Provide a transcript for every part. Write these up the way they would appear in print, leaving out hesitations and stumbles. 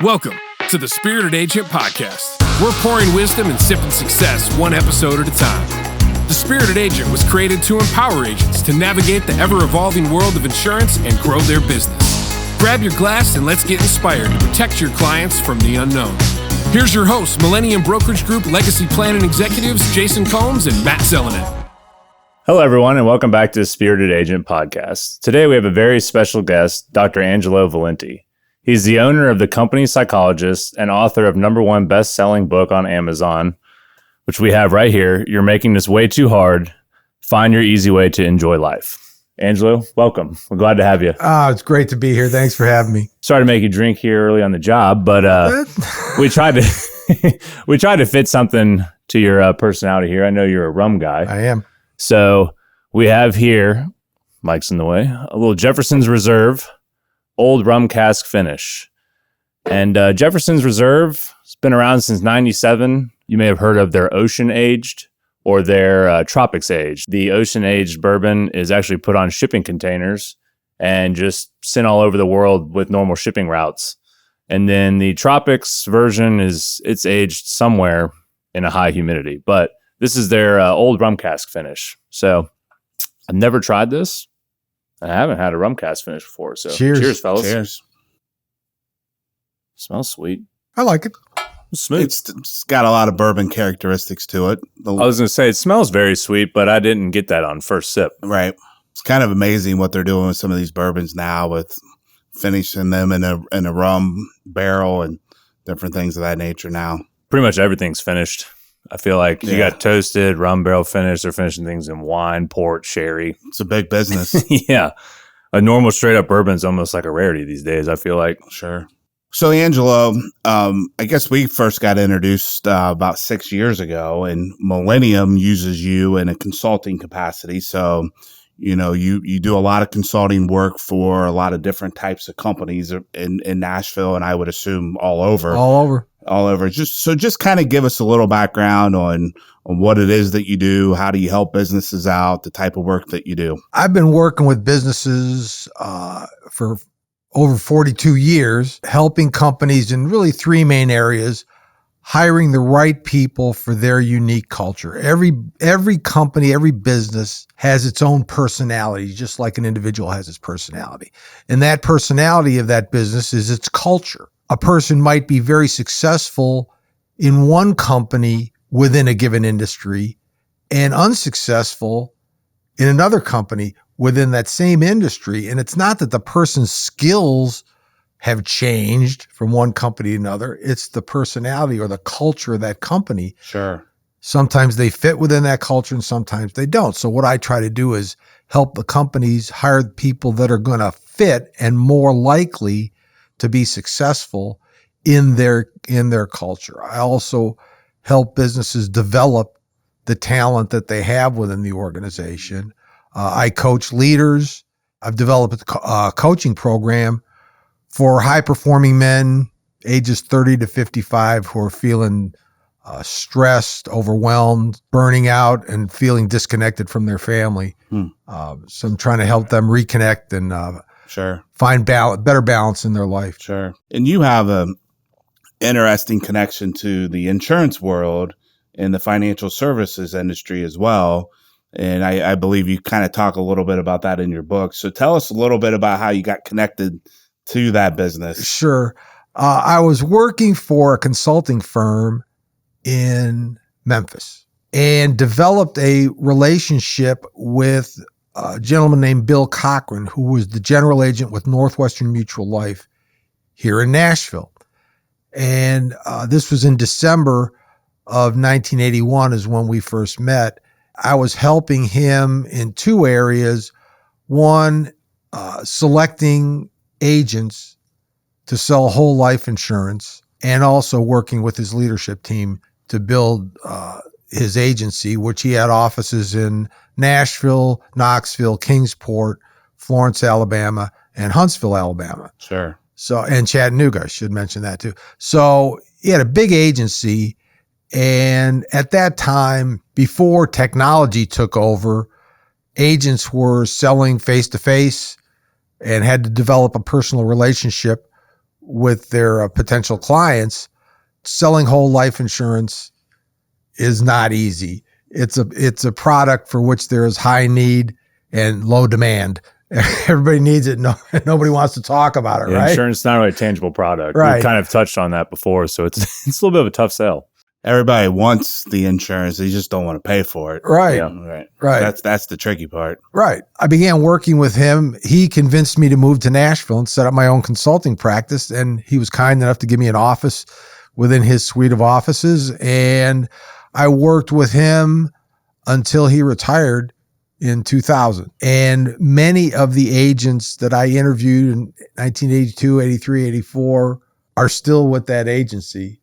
Welcome to the Spirited Agent Podcast. We're pouring wisdom and sipping success one episode at a time. The Spirited Agent was created to empower agents to navigate the ever-evolving world of insurance and grow their business. Grab your glass and let's get inspired to protect your clients from the unknown. Here's your hosts, Millennium Brokerage Group Legacy Planning Executives, Jason Combs and Matt Zelenin. Hello, everyone, and welcome back to the Spirited Agent Podcast. Today, we have a very special guest, Dr. Angelo Valenti. He's the owner of The Company Psychologist and author of #1 best-selling book on Amazon, which we have right here, You're Making This Way Too Hard. Find Your Easy Way to Enjoy Life. Angelo, welcome. We're glad to have you. It's great to be here. Thanks for having me. Sorry to make you drink here early on the job, but we tried to fit something to your personality here. I know you're a rum guy. I am. So we have here, Mike's in the way, a little Jefferson's Reserve Old Rum Cask finish. And Jefferson's Reserve has been around since 97. You may have heard of their Ocean Aged or their Tropics Aged. The Ocean Aged bourbon is actually put on shipping containers and just sent all over the world with normal shipping routes. And then the Tropics version it's aged somewhere in a high humidity. But this is their old rum cask finish. So I've never tried this. I haven't had a rum cask finish before. So cheers, fellas. Cheers. Smells sweet. I like it. It's smooth. It's got a lot of bourbon characteristics to it. I was going to say it smells very sweet, but I didn't get that on first sip. Right. It's kind of amazing what they're doing with some of these bourbons now with finishing them in a rum barrel and different things of that nature now. Pretty much everything's finished. I feel like you got toasted, rum barrel finish. They're finishing things in wine, port, sherry. It's a big business. Yeah. A normal straight up bourbon is almost like a rarity these days, I feel like. Sure. So, Angelo, I guess we first got introduced about 6 years ago, and Millennium uses you in a consulting capacity. So, you know, you do a lot of consulting work for a lot of different types of companies in Nashville, and I would assume all over. All over. Just kind of give us a little background on what it is that you do. How do you help businesses out? The type of work that you do. I've been working with businesses for over 42 years, helping companies in really three main areas: hiring the right people for their unique culture. Every company, every business has its own personality, just like an individual has its personality. And that personality of that business is its culture. A person might be very successful in one company within a given industry and unsuccessful in another company within that same industry. And it's not that the person's skills have changed from one company to another. It's the personality or the culture of that company. Sure. Sometimes they fit within that culture and sometimes they don't. So what I try to do is help the companies hire people that are going to fit and more likely to be successful in their culture. I also help businesses develop the talent that they have within the organization. I coach leaders. I've developed a coaching program for high-performing men, ages 30 to 55, who are feeling stressed, overwhelmed, burning out, and feeling disconnected from their family. So I'm trying to help them reconnect and find better balance in their life. Sure. And you have an interesting connection to the insurance world and the financial services industry as well. And I believe you kind of talk a little bit about that in your book. So tell us a little bit about how you got connected to that business. Sure. I was working for a consulting firm in Memphis and developed a relationship with a gentleman named Bill Cochran, who was the general agent with Northwestern Mutual Life here in Nashville. And this was in December of 1981 is when we first met. I was helping him in two areas. One, selecting agents to sell whole life insurance, and also working with his leadership team to build his agency, which he had offices in Nashville, Knoxville, Kingsport, Florence, Alabama, and Huntsville, Alabama. Sure. So, and Chattanooga, I should mention that too. So he had a big agency. And at that time, before technology took over, agents were selling face-to-face and had to develop a personal relationship with their potential clients, selling whole life insurance is not easy. It's a product for which there is high need and low demand. Everybody needs it. Nobody wants to talk about it, right? Insurance is not really a tangible product. Right. We've kind of touched on that before, so it's a little bit of a tough sell. Everybody wants the insurance. They just don't want to pay for it. Right. Yeah. Right. That's the tricky part. Right. I began working with him. He convinced me to move to Nashville and set up my own consulting practice. And he was kind enough to give me an office within his suite of offices. And I worked with him until he retired in 2000. And many of the agents that I interviewed in 1982, 83, 84 are still with that agency.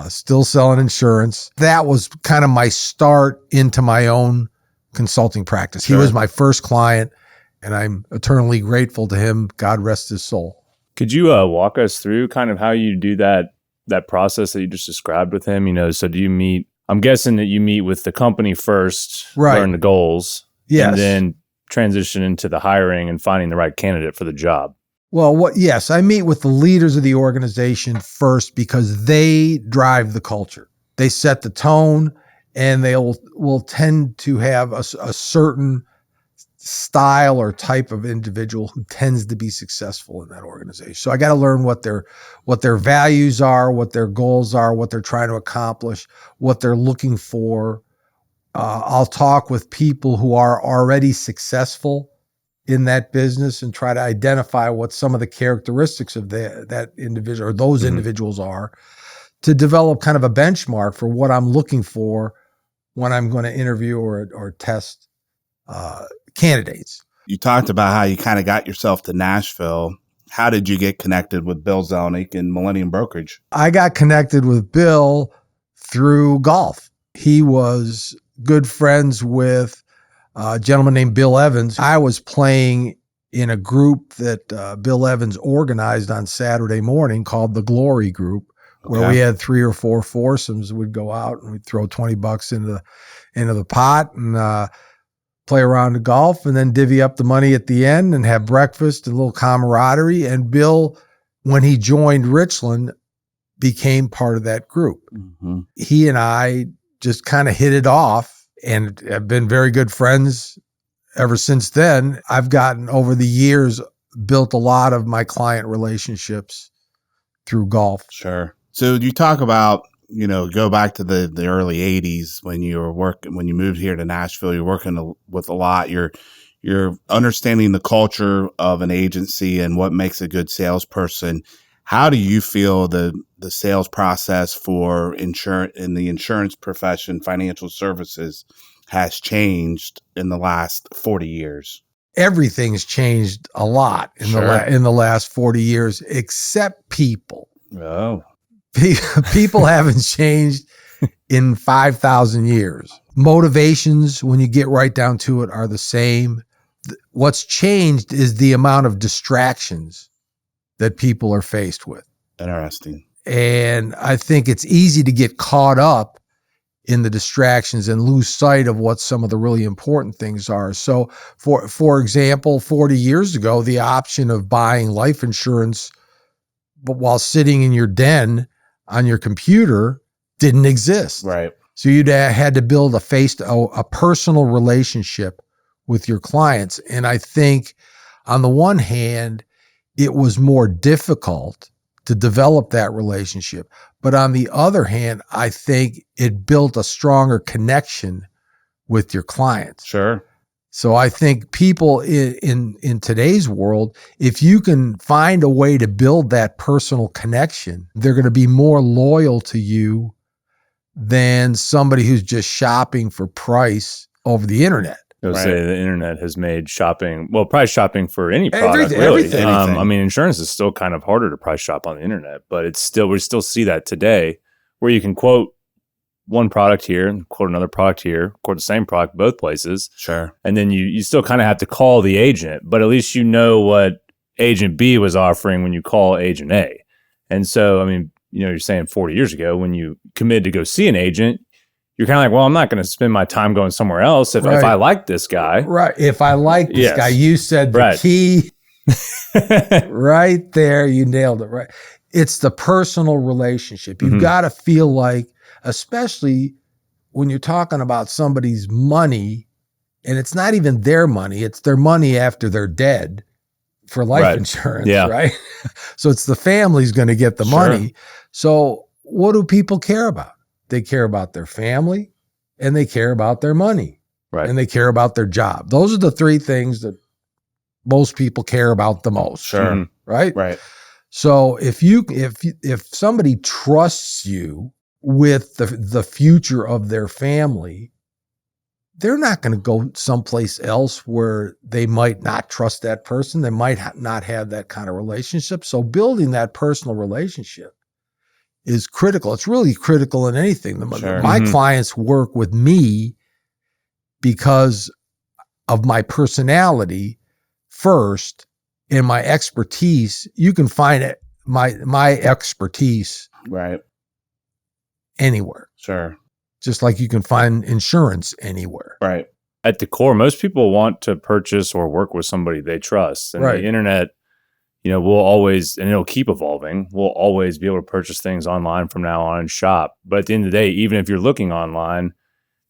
Still selling insurance. That was kind of my start into my own consulting practice. Sure. He was my first client, and I'm eternally grateful to him. God rest his soul. Could you walk us through kind of how you do that process that you just described with him? So do you meet, I'm guessing that you meet with the company first, right, learn the goals, yes, and then transition into the hiring and finding the right candidate for the job. Well, yes, I meet with the leaders of the organization first because they drive the culture. They set the tone, and they will tend to have a certain style or type of individual who tends to be successful in that organization. So I got to learn what their values are, what their goals are, what they're trying to accomplish, what they're looking for. I'll talk with people who are already successful in that business and try to identify what some of the characteristics of that individual or those individuals are, to develop kind of a benchmark for what I'm looking for when I'm going to interview or test candidates. You talked about how you kind of got yourself to Nashville. How did you get connected with Bill Zelnick and Millennium Brokerage? I got connected with Bill through golf. He was good friends with a gentleman named Bill Evans. I was playing in a group that Bill Evans organized on Saturday morning called the Glory Group, where we had 3 or 4 foursomes. We'd go out and we'd throw $20 into the pot and play around the golf, and then divvy up the money at the end and have breakfast and a little camaraderie. And Bill, when he joined Richland, became part of that group. Mm-hmm. He and I just kind of hit it off and have been very good friends ever since then. I've gotten, over the years, built a lot of my client relationships through golf. Sure. So you talk about, go back to the early 80s when you moved here to Nashville, you're working with a lot. You're understanding the culture of an agency and what makes a good salesperson. How do you feel the sales process for insurance in the insurance profession, financial services, has changed in the last 40 years? Everything's changed a lot in the last 40 years, except people. Oh. People haven't changed in 5,000 years. Motivations, when you get right down to it, are the same. What's changed is the amount of distractions that people are faced with. Interesting. And I think it's easy to get caught up in the distractions and lose sight of what some of the really important things are. So for example, 40 years ago, the option of buying life insurance but while sitting in your den on your computer didn't exist. Right. So you'd had to build a personal relationship with your clients. And I think on the one hand, it was more difficult to develop that relationship. But on the other hand, I think it built a stronger connection with your clients. Sure. So I think people in today's world, if you can find a way to build that personal connection, they're going to be more loyal to you than somebody who's just shopping for price over the internet. I would say the internet has made shopping, price shopping for any product, really. Insurance is still kind of harder to price shop on the internet, but we still see that today, where you can quote one product here and quote another product here, quote the same product both places. Sure. And then you still kind of have to call the agent, but at least you know what agent B was offering when you call agent A. And so, you're saying 40 years ago when you committed to go see an agent, you're kind of like, well, I'm not going to spend my time going somewhere else if I like this guy. Right. If I like this guy, you said the key Right there, you nailed it, right? It's the personal relationship. You've got to feel like, especially when you're talking about somebody's money, and it's not even their money, it's their money after they're dead for life insurance, right? So it's the family's going to get the money. So what do people care about? They care about their family, and they care about their money, and they care about their job. Those are the three things that most people care about the most. Right? Right. So if somebody trusts you with the future of their family, they're not going to go someplace else where they might not trust that person. They might not have that kind of relationship. So building that personal relationship is critical. It's really critical in anything. My clients work with me because of my personality first and my expertise. You can find it, my expertise anywhere. Just like you can find insurance anywhere. Right. At the core, most people want to purchase or work with somebody they trust. And the internet, will always, and it'll keep evolving. We'll always be able to purchase things online from now on and shop. But at the end of the day, even if you're looking online,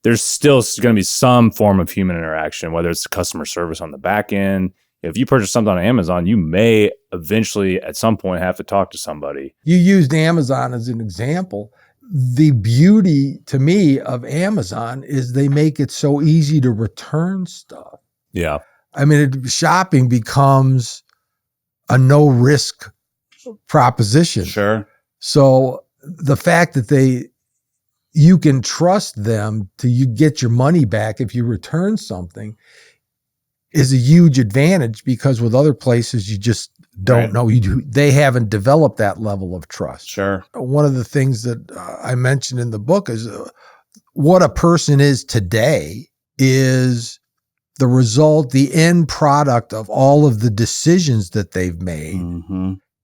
there's still going to be some form of human interaction, whether it's customer service on the back end. If you purchase something on Amazon, you may eventually at some point have to talk to somebody. You used Amazon as an example. The beauty to me of Amazon is they make it so easy to return stuff. Yeah. I mean, shopping becomes a no risk proposition. So the fact that you can trust them you get your money back if you return something is a huge advantage, because with other places you just don't know. They haven't developed that level of trust. One of the things that I mentioned in the book is what a person is today is the result, the end product of all of the decisions that they've made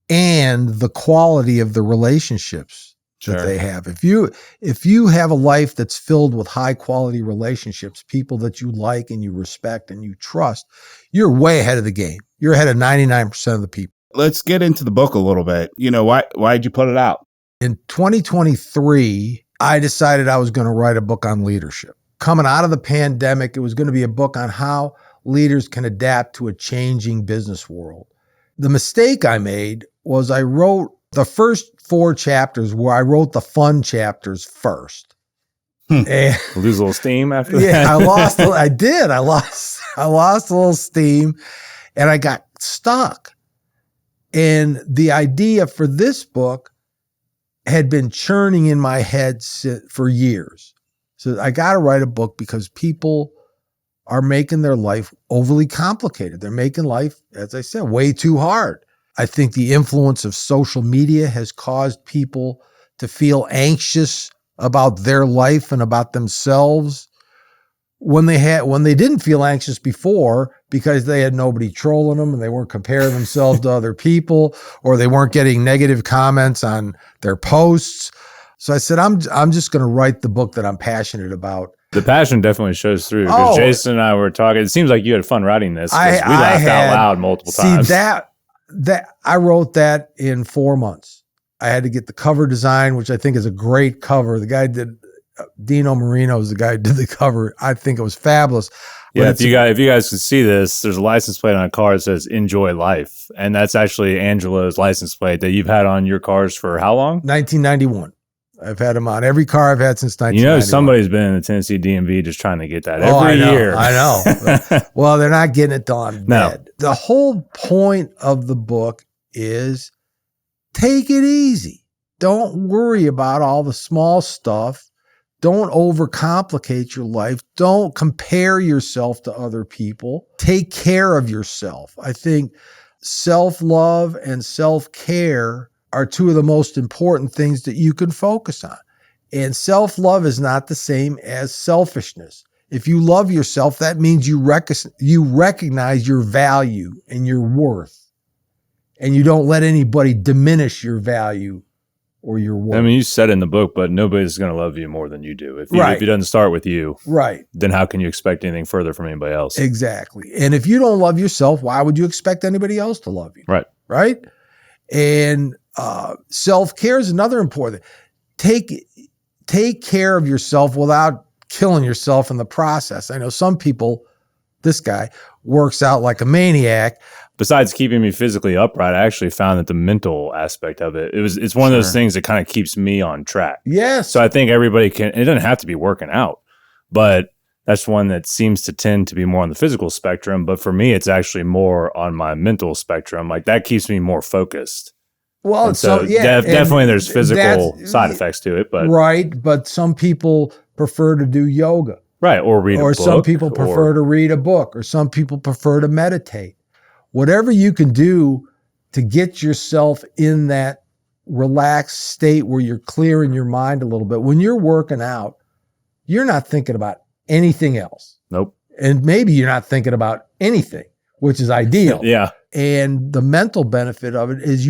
and the quality of the relationships that they have. If you have a life that's filled with high quality relationships, people that you like and you respect and you trust, you're way ahead of the game. You're ahead of 99% of the people. Let's get into the book a little bit. Why'd you put it out? In 2023, I decided I was going to write a book on leadership. Coming out of the pandemic, it was going to be a book on how leaders can adapt to a changing business world. The mistake I made was I wrote the first 4 chapters where I wrote the fun chapters first. And lose a little steam after that. I lost a little steam and I got stuck. And the idea for this book had been churning in my head for years. So I got to write a book because people are making their life overly complicated. They're making life, as I said, way too hard. I think the influence of social media has caused people to feel anxious about their life and about themselves when they didn't feel anxious before, because they had nobody trolling them and they weren't comparing themselves to other people, or they weren't getting negative comments on their posts. So I said, I'm just going to write the book that I'm passionate about. The passion definitely shows through, because Jason and I were talking. It seems like you had fun writing this. We laughed out loud multiple times. See, that I wrote that in 4 months. I had to get the cover design, which I think is a great cover. The guy Dino Marino is the guy who did the cover. I think it was fabulous. Yeah, if you guys can see this, there's a license plate on a car that says NJOYLFE, and that's actually Angelo's license plate that you've had on your cars for how long? 1991. I've had them on every car I've had since 1991. Somebody's been in the Tennessee DMV just trying to get that every year. I know. Well, they're not getting it till I'm dead. The whole point of the book is take it easy. Don't worry about all the small stuff. Don't overcomplicate your life. Don't compare yourself to other people. Take care of yourself. I think self-love and self-care are 2 of the most important things that you can focus on. And self-love is not the same as selfishness. If you love yourself, that means you recognize your value and your worth. And you don't let anybody diminish your value or your work. I mean, you said in the book, but nobody's going to love you more than you do. If it doesn't start with you, right, then how can you expect anything further from anybody else? Exactly. And if you don't love yourself, why would you expect anybody else to love you? Right. Right. And self-care is another important thing. Take care of yourself without killing yourself in the process. I know some people, this guy works out like a maniac. Besides keeping me physically upright, I actually found that the mental aspect of it's one of those things that kind of keeps me on track. Yes. So I think everybody it doesn't have to be working out, but that's one that seems to tend to be more on the physical spectrum. But for me, it's actually more on my mental spectrum. Like that keeps me more focused. Well, definitely there's physical side effects to it, but right. But some people prefer to do yoga. Right. Or read a book. Or some people prefer to read a book, or some people prefer to meditate. Whatever you can do to get yourself in that relaxed state where you're clearing your mind a little bit. When you're working out, you're not thinking about anything else. Nope. And maybe you're not thinking about anything, which is ideal. Yeah. And the mental benefit of it is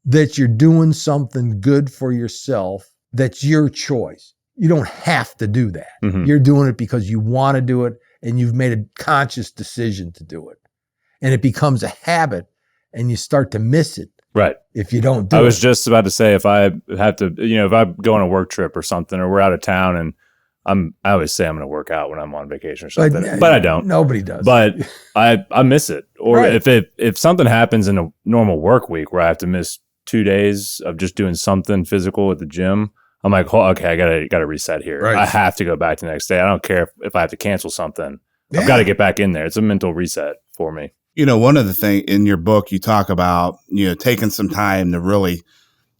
that you're doing something good for yourself. That's your choice. You don't have to do that. Mm-hmm. You're doing it because you want to do it and you've made a conscious decision to do it. And it becomes a habit and you start to miss it. Right. If you don't do it. I was just about to say, if I have to, if I go on a work trip or something, or we're out of town and I always say I'm going to work out when I'm on vacation or something, but I don't. Nobody does. But I miss it. Or right. if something happens in a normal work week where I have to miss 2 days of just doing something physical at the gym, I'm like, oh, okay, I gotta reset here. Right. I have to go back the next day. I don't care if I have to cancel something. Yeah. I've got to get back in there. It's a mental reset for me. One of the things in your book, you talk about, taking some time to really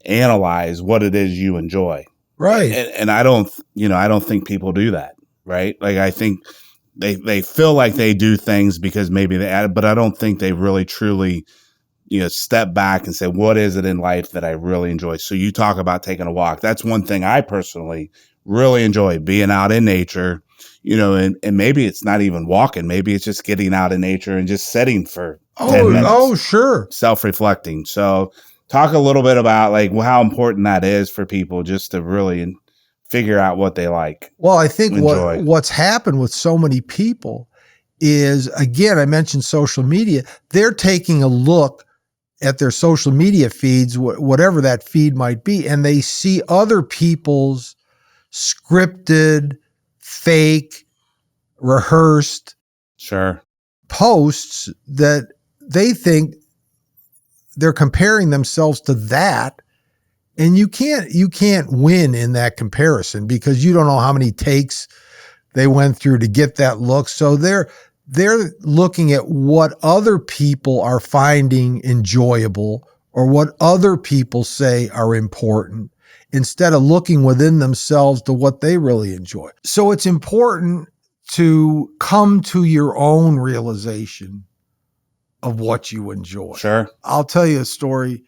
analyze what it is you enjoy. Right. And I don't think people do that. Right. Like, I think they feel like they do things because maybe they add it, but I don't think they really truly, step back and say, what is it in life that I really enjoy? So you talk about taking a walk. That's one thing I personally really enjoy, being out in nature, and maybe it's not even walking. Maybe it's just getting out in nature and just sitting for 10 minutes. Oh, sure. Self-reflecting. So talk a little bit about how important that is for people just to really figure out what they like. Well, I think what's happened with so many people is, again, I mentioned social media. They're taking a look at their social media feeds, whatever that feed might be, and they see other people's scripted, fake, rehearsed posts that they think they're comparing themselves to that. And you can't win in that comparison because you don't know how many takes they went through to get that look. So they're looking at what other people are finding enjoyable or what other people say are important instead of looking within themselves to what they really enjoy. So it's important to come to your own realization of what you enjoy. Sure. I'll tell you a story.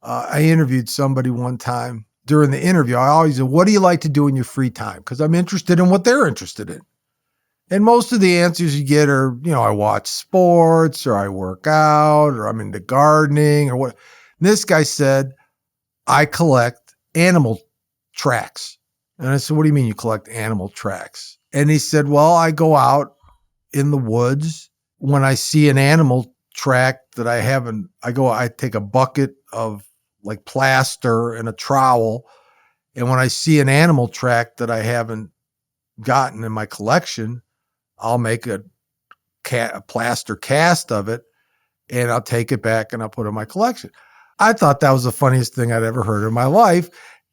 I interviewed somebody one time. During the interview, I always said, what do you like to do in your free time? Because I'm interested in what they're interested in. And most of the answers you get are, I watch sports, or I work out, or I'm into gardening, or what. And this guy said, I collect animal tracks. And I said, what do you mean you collect animal tracks? And he said, well, I go out in the woods. When I see an animal track that I take a bucket of like plaster and a trowel. And when I see an animal track that I haven't gotten in my collection, I'll make a plaster cast of it and I'll take it back and I'll put it in my collection. I thought that was the funniest thing I'd ever heard in my life.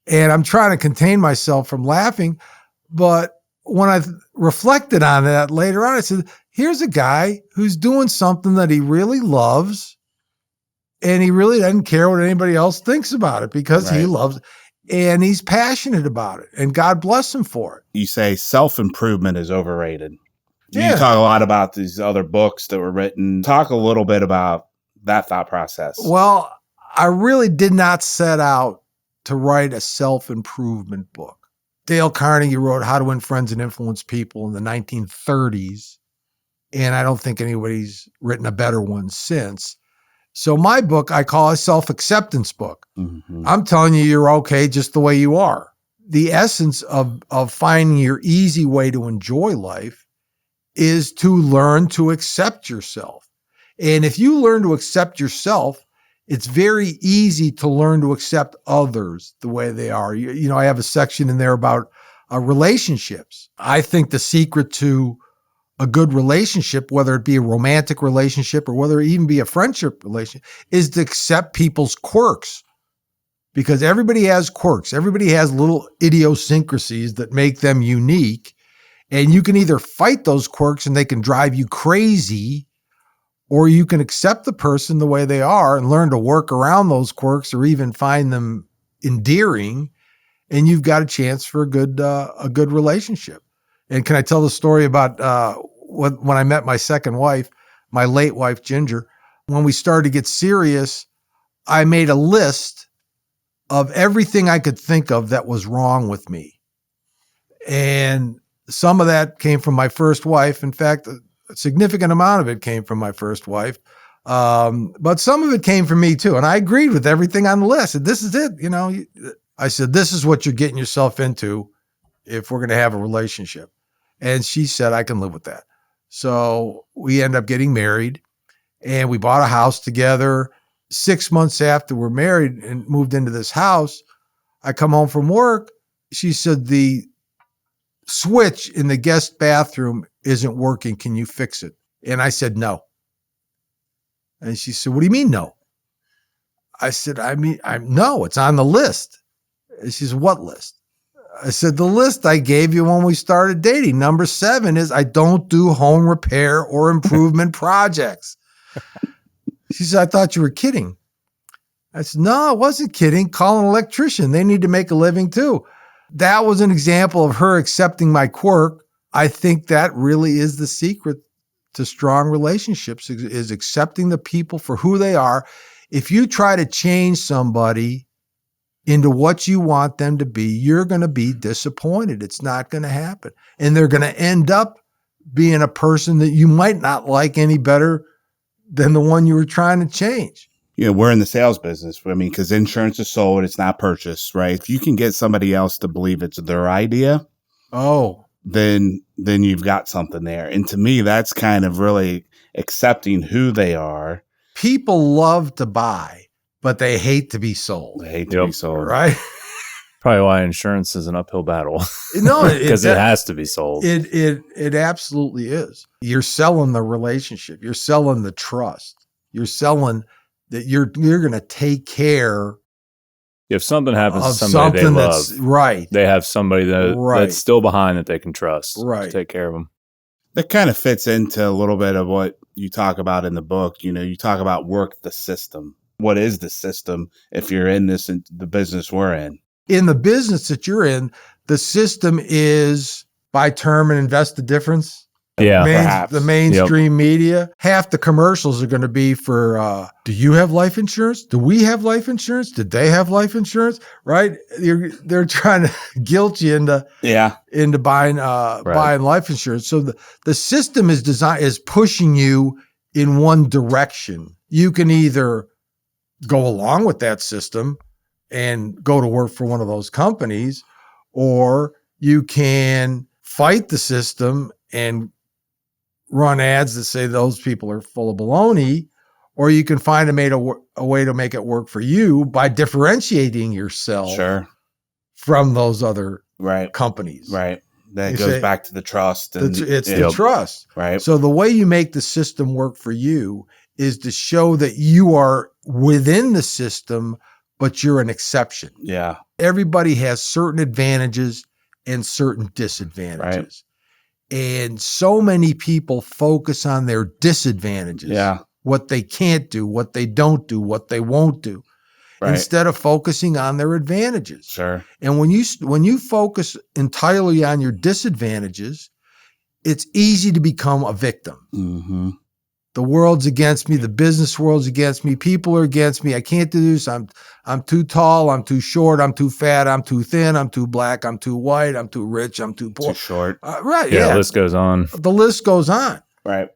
And I'm trying to contain myself from laughing. But when I reflected on that later on, I said, here's a guy who's doing something that he really loves and he really doesn't care what anybody else thinks about it because he loves it. And he's passionate about it. And God bless him for it. You say self-improvement is overrated. Yeah. You talk a lot about these other books that were written. Talk a little bit about that thought process. Well, I really did not set out to write a self-improvement book. Dale Carnegie wrote How to Win Friends and Influence People in the 1930s. And I don't think anybody's written a better one since. So my book, I call a self-acceptance book. Mm-hmm. I'm telling you, you're okay just the way you are. The essence of finding your easy way to enjoy life is to learn to accept yourself. And if you learn to accept yourself, it's very easy to learn to accept others the way they are. You know, I have a section in there about relationships. I think the secret to a good relationship, whether it be a romantic relationship or whether it even be a friendship relationship, is to accept people's quirks. Because everybody has quirks. Everybody has little idiosyncrasies that make them unique. And you can either fight those quirks and they can drive you crazy, or you can accept the person the way they are and learn to work around those quirks or even find them endearing. And you've got a chance for a good relationship. And can I tell the story about when I met my second wife, my late wife, Ginger? When we started to get serious, I made a list of everything I could think of that was wrong with me. And some of that came from my first wife. In fact, a significant amount of it came from my first wife. But some of it came from me too. And I agreed with everything on the list. And this is it. You know, I said, this is what you're getting yourself into if we're going to have a relationship. And she said, I can live with that. So we ended up getting married and we bought a house together. 6 months after we're married and moved into this house, I come home from work. She said, the switch in the guest bathroom isn't working. Can you fix it? And I said, no. And she said, what do you mean no? I said, no, it's on the list. And she said, what list? I said, the list I gave you when we started dating. Number 7 is I don't do home repair or improvement projects. She said, I thought you were kidding. I said, no, I wasn't kidding. Call an electrician. They need to make a living too. That was an example of her accepting my quirk. I think that really is the secret to strong relationships, is accepting the people for who they are. If you try to change somebody into what you want them to be, you're going to be disappointed. It's not going to happen. And they're going to end up being a person that you might not like any better than the one you were trying to change. You know, we're in the sales business. I mean, because insurance is sold, it's not purchased, right? If you can get somebody else to believe it's their idea, then you've got something there. And to me, that's kind of really accepting who they are. People love to buy, but they hate to be sold. They hate to be sold. Right? Probably why insurance is an uphill battle. No, because it has to be sold. It absolutely is. You're selling the relationship. You're selling the trust. You're selling that you're going to take care. If something happens to somebody they love, right, they have somebody that's still behind that they can trust to take care of them. That kind of fits into a little bit of what you talk about in the book. You know, you talk about work the system. What is the system if you're in the business we're in? In the business that you're in, the system is, by term and invest the difference. Yeah, the mainstream media. Half the commercials are going to be for, do you have life insurance? Do we have life insurance? Did they have life insurance? Right? They're trying to guilt you into buying life insurance. So the system is pushing you in one direction. You can either go along with that system and go to work for one of those companies, or you can fight the system and run ads that say those people are full of baloney, or you can find a way to make it work for you by differentiating yourself from those other companies. Right. That goes back to the trust. And it's the trust. Right. So the way you make the system work for you is to show that you are within the system, but you're an exception. Yeah. Everybody has certain advantages and certain disadvantages. Right. And so many people focus on their disadvantages. Yeah. What they can't do, what they don't do, what they won't do. Right. Instead of focusing on their advantages. Sure. And when you focus entirely on your disadvantages, it's easy to become a victim. Mm-hmm. The world's against me. The business world's against me. People are against me. I can't do this. I'm too tall. I'm too short. I'm too fat. I'm too thin. I'm too black. I'm too white. I'm too rich. I'm too poor. Too short. Right. Yeah. The list goes on. The list goes on. Right.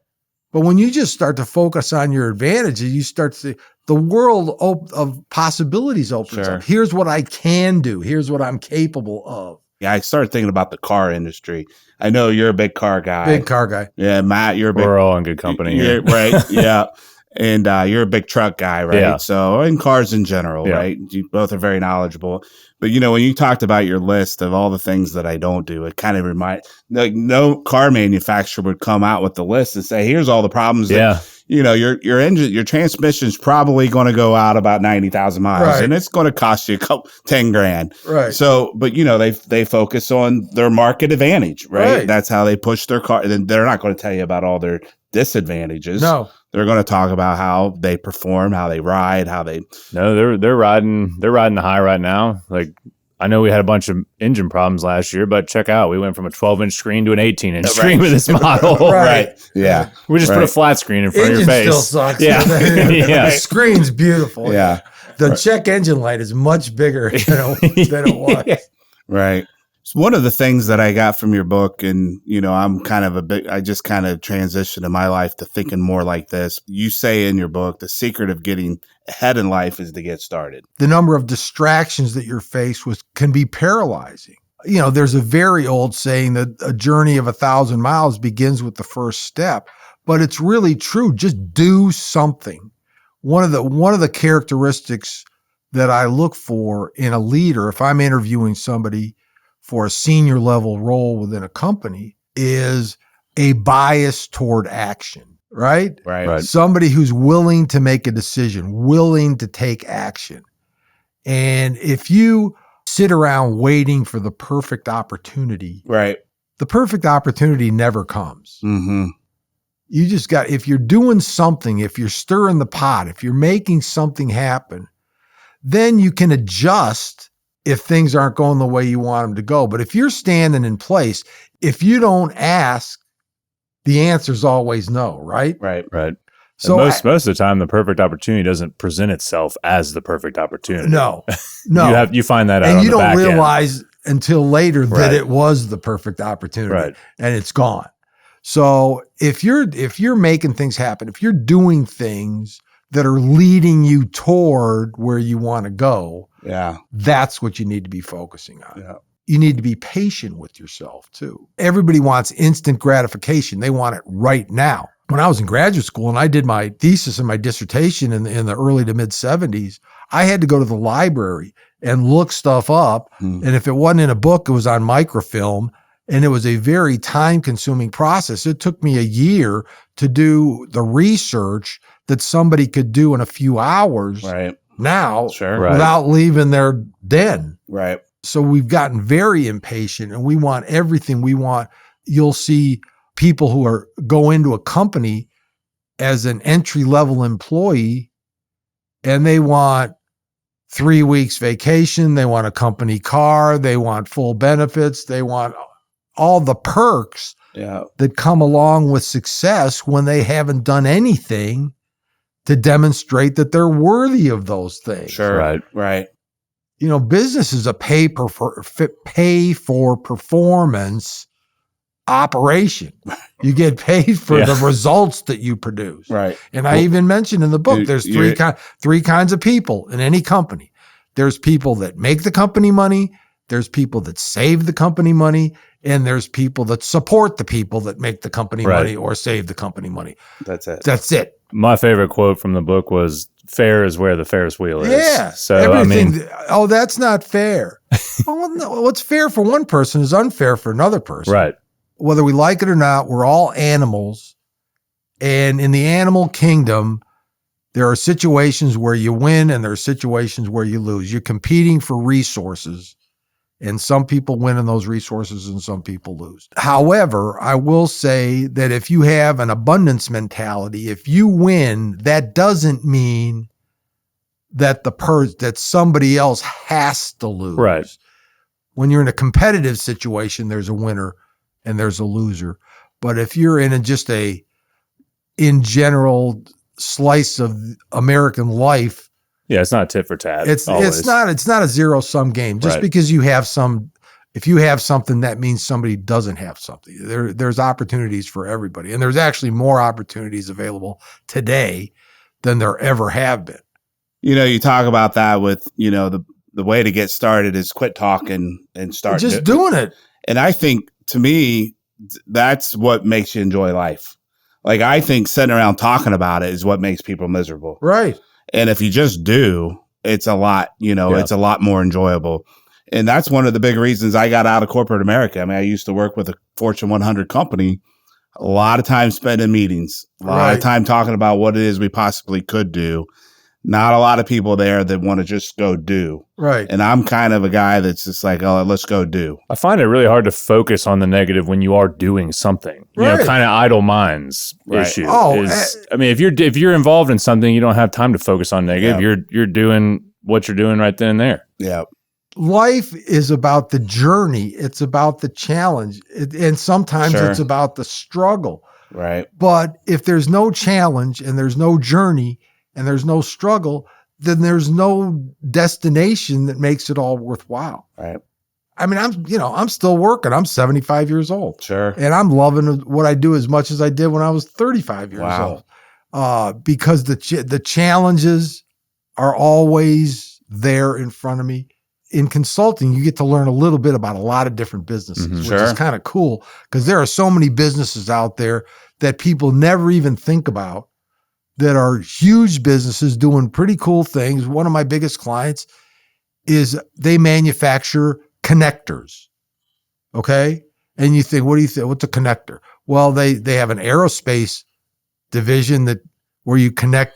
But when you just start to focus on your advantages, you start to see the world of possibilities opens Sure. up. Here's what I can do. Here's what I'm capable of. Yeah, I started thinking about the car industry. I know you're a big car guy. Big car guy. Yeah, Matt, you're a big. We're all in good company here. Right. Yeah. And you're a big truck guy, right? Yeah. So, and cars in general, Yeah. right? You both are very knowledgeable. But, when you talked about your list of all the things that I don't do, it kind of no car manufacturer would come out with the list and say, here's all the problems that, your engine, your transmission is probably going to go out about 90,000 miles Right. and it's going to cost you $10,000. Right. So, but they focus on their market advantage, right? That's how they push their car. And they're not going to tell you about all their disadvantages. No. They're going to talk about how they perform, how they ride, how they. No, they're riding the high right now. Like, I know we had a bunch of engine problems last year, but check out, we went from a 12-inch screen to an 18-inch screen with this model. Right. Yeah. We just put a flat screen in front Engine of your face. still sucks. Yeah. The screen's beautiful. Yeah. The check engine light is much bigger than it was. Right. So one of the things that I got from your book, and I'm I just kind of transitioned in my life to thinking more like this. You say in your book, the secret of getting ahead in life is to get started. The number of distractions that you're faced with can be paralyzing. There's a very old saying that a journey of 1,000 miles begins with the first step, but it's really true. Just do something. One of the characteristics that I look for in a leader, if I'm interviewing somebody for a senior level role within a company, is a bias toward action, right? Right. Somebody who's willing to make a decision, willing to take action. And if you sit around waiting for the perfect opportunity, Right. the perfect opportunity never comes. Mm-hmm. You just if you're doing something, if you're stirring the pot, if you're making something happen, then you can adjust if things aren't going the way you want them to go. But if you're standing in place, if you don't ask, the answer's always no, right? Right. So most of the time, the perfect opportunity doesn't present itself as the perfect opportunity. No. You find that out and on you the don't back end. realize until later that Right. it was the perfect opportunity, Right. and it's gone. So if you're making things happen, if you're doing things that are leading you toward where you want to go, Yeah. that's what you need to be focusing on. Yeah. You need to be patient with yourself too. Everybody wants instant gratification. They want it right now. When I was in graduate school and I did my thesis and my dissertation in the early to mid 70s, I had to go to the library and look stuff up. Mm. And if it wasn't in a book, it was on microfilm. And it was a very time-consuming process. It took me a year to do the research that somebody could do in a few hours Right. now Sure. Right. without leaving their den. Right. So we've gotten very impatient and we want everything we want. You'll see people who go into a company as an entry-level employee and they want 3 weeks vacation. They want a company car. They want full benefits. They want all the perks Yeah. that come along with success when they haven't done anything to demonstrate that they're worthy of those things. Sure. Right. Right. Business is a pay for performance operation. You get paid for the results that you produce. Right. And I even mentioned in the book, there's three kinds of people in any company. There's people that make the company money. There's people that save the company money. And there's people that support the people that make the company money or save the company money. That's it. That's it. My favorite quote from the book was, "Fair is where the Ferris wheel is." Yeah. So, everything. That's not fair. Well, no, what's fair for one person is unfair for another person. right. Whether we like it or not, we're all animals. And in the animal kingdom, there are situations where you win and there are situations where you lose. You're competing for resources. And some people win in those resources and some people lose. However, I will say that if you have an abundance mentality, if you win, that doesn't mean that that somebody else has to lose. Right. When you're in a competitive situation, there's a winner and there's a loser. But if you're in in general slice of American life, Yeah, it's not tit for tat. it's not a zero-sum game. Just Right. because you have some If you have something, that means somebody doesn't have something. There's opportunities for everybody. And there's actually more opportunities available today than there ever have been. You talk about that with, the way to get started is quit talking and start just doing it. And I think, to me, that's what makes you enjoy life. Like, I think sitting around talking about it is what makes people miserable. Right. And if you just do, it's a lot, it's a lot more enjoyable. And that's one of the big reasons I got out of corporate America. I mean, I used to work with a Fortune 100 company, a lot of time spent in meetings, a lot of time talking about what it is we possibly could do. Not a lot of people there that want to just go do. Right. And I'm kind of a guy that's just like, oh, let's go do. I find it really hard to focus on the negative when you are doing something. Right. Kind of idle minds issue. Oh, I mean, if you're involved in something, you don't have time to focus on negative. Yeah. You're doing what you're doing right then and there. Yeah. Life is about the journey. It's about the challenge. And sometimes it's about the struggle. Right. But if there's no challenge and there's no journey and there's no struggle, then there's no destination that makes it all worthwhile. Right. I mean, I'm still working. I'm 75 years old. Sure. And I'm loving what I do as much as I did when I was 35 years old. Because the challenges are always there in front of me. In consulting, you get to learn a little bit about a lot of different businesses, which is kind of cool because there are so many businesses out there that people never even think about that are huge businesses doing pretty cool things. One of my biggest clients is they manufacture connectors. Okay. And you think, what do you think? What's a connector? Well, they have an aerospace division where you connect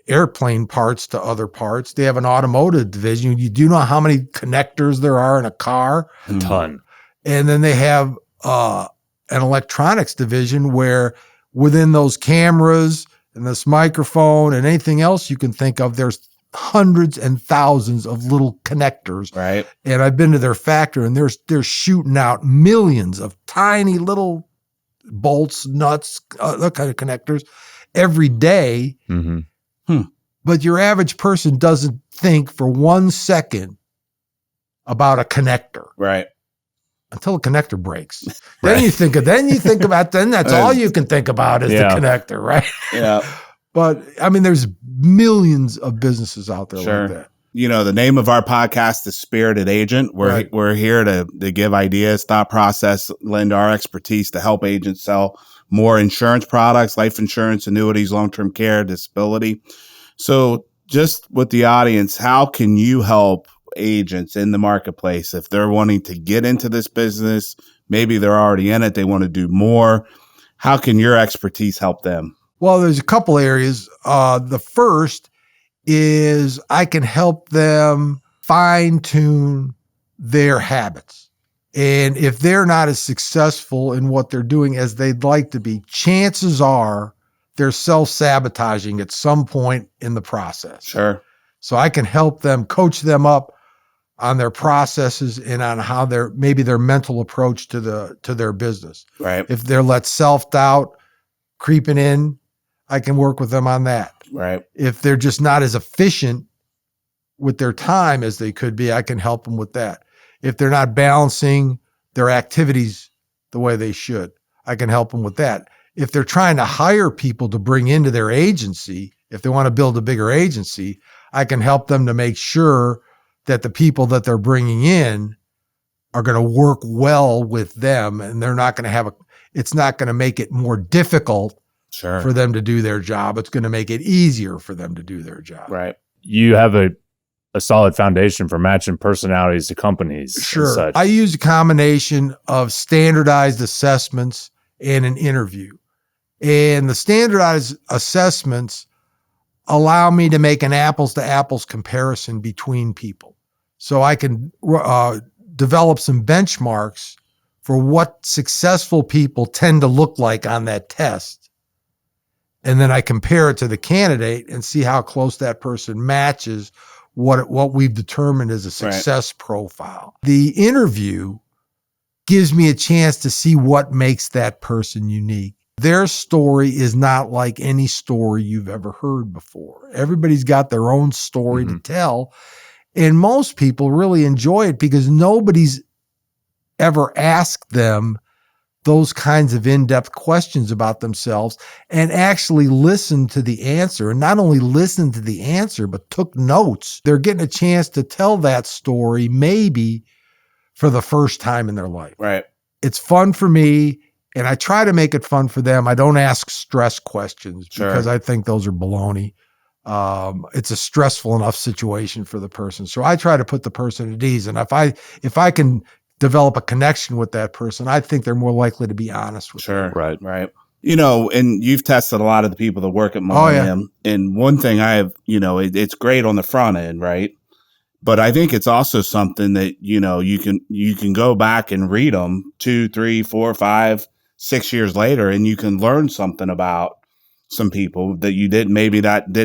airplane parts to other parts. They have an automotive division. You do know how many connectors there are in a car? A ton. And then they have an electronics division where within those cameras and this microphone and anything else you can think of, there's hundreds and thousands of little connectors. Right. And I've been to their factory and they're shooting out millions of tiny little bolts, nuts, other kind of connectors every day. Mm-hmm. But your average person doesn't think for 1 second about a connector. Right. Until a connector breaks. Then you think that's all you can think about is the connector, right? Yeah. But I mean, there's millions of businesses out there like that. The name of our podcast is Spirited Agent. We're here to give ideas, thought process, lend our expertise to help agents sell more insurance products, life insurance, annuities, long-term care, disability. So just with the audience, how can you help agents in the marketplace if they're wanting to get into this business? Maybe they're already in it. They want to do more. How can your expertise help them? Well, there's a couple areas. The first is I can help them fine-tune their habits. And if they're not as successful in what they're doing as they'd like to be, chances are they're self-sabotaging at some point in the process. Sure. So I can help them, coach them up on their processes and on how their mental approach to their business. Right. If they're let self-doubt creeping in, I can work with them on that. Right. If they're just not as efficient with their time as they could be, I can help them with that. If they're not balancing their activities the way they should, I can help them with that. If they're trying to hire people to bring into their agency, if they want to build a bigger agency, I can help them to make sure that the people that they're bringing in are going to work well with them, and they're not going to it's not going to make it more difficult for them to do their job. It's going to make it easier for them to do their job. Right. You have a solid foundation for matching personalities to companies. Sure. Such. I use a combination of standardized assessments and an interview. And the standardized assessments allow me to make an apples to apples comparison between people. So I can develop some benchmarks for what successful people tend to look like on that test. And then I compare it to the candidate and see how close that person matches what we've determined as a success profile. The interview gives me a chance to see what makes that person unique. Their story is not like any story you've ever heard before. Everybody's got their own story to tell. And most people really enjoy it because nobody's ever ask them those kinds of in-depth questions about themselves and actually listen to the answer. And not only listen to the answer, but took notes. They're getting a chance to tell that story maybe for the first time in their life. Right. It's fun for me, and I try to make it fun for them. I don't ask stress questions because I think those are baloney. It's a stressful enough situation for the person. So I try to put the person at ease. And if I can develop a connection with that person, I think they're more likely to be honest with me. Right. You know, and you've tested a lot of the people that work at Millennium. And one thing I have, you know, it's great on the front end, right? But I think it's also something that, you know, you can go back and read them 2, 3, 4, 5, 6 years later, and you can learn something about some people that you didn't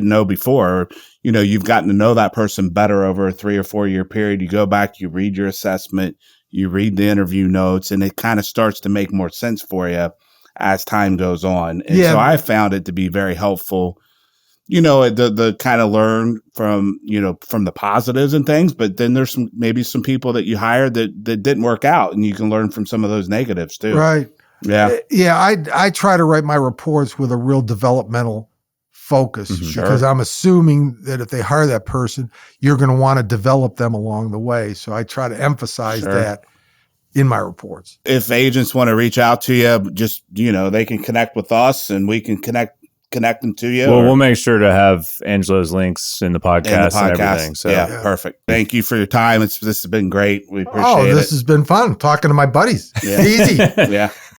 know before. Or, you know, you've gotten to know that person better over a 3 or 4 year period. You go back, you read your assessment, you read the interview notes, and it kind of starts to make more sense for you as time goes on. And so I found it to be very helpful, you know, the kind of learn from, you know, from the positives and things, but then there's maybe some people that you hired that didn't work out, and you can learn from some of those negatives too. Right. Yeah. Yeah. I try to write my reports with a real developmental focus because I'm assuming that if they hire that person, you're going to want to develop them along the way. So I try to emphasize that in my reports. If agents want to reach out to you, just, you know, they can connect with us and we can connect them to you. Well, we'll make sure to have Angelo's links in the podcast and everything. So yeah, perfect. Thank you for your time. This has been great. We appreciate it. This has been fun talking to my buddies. Yeah. Easy. Yeah.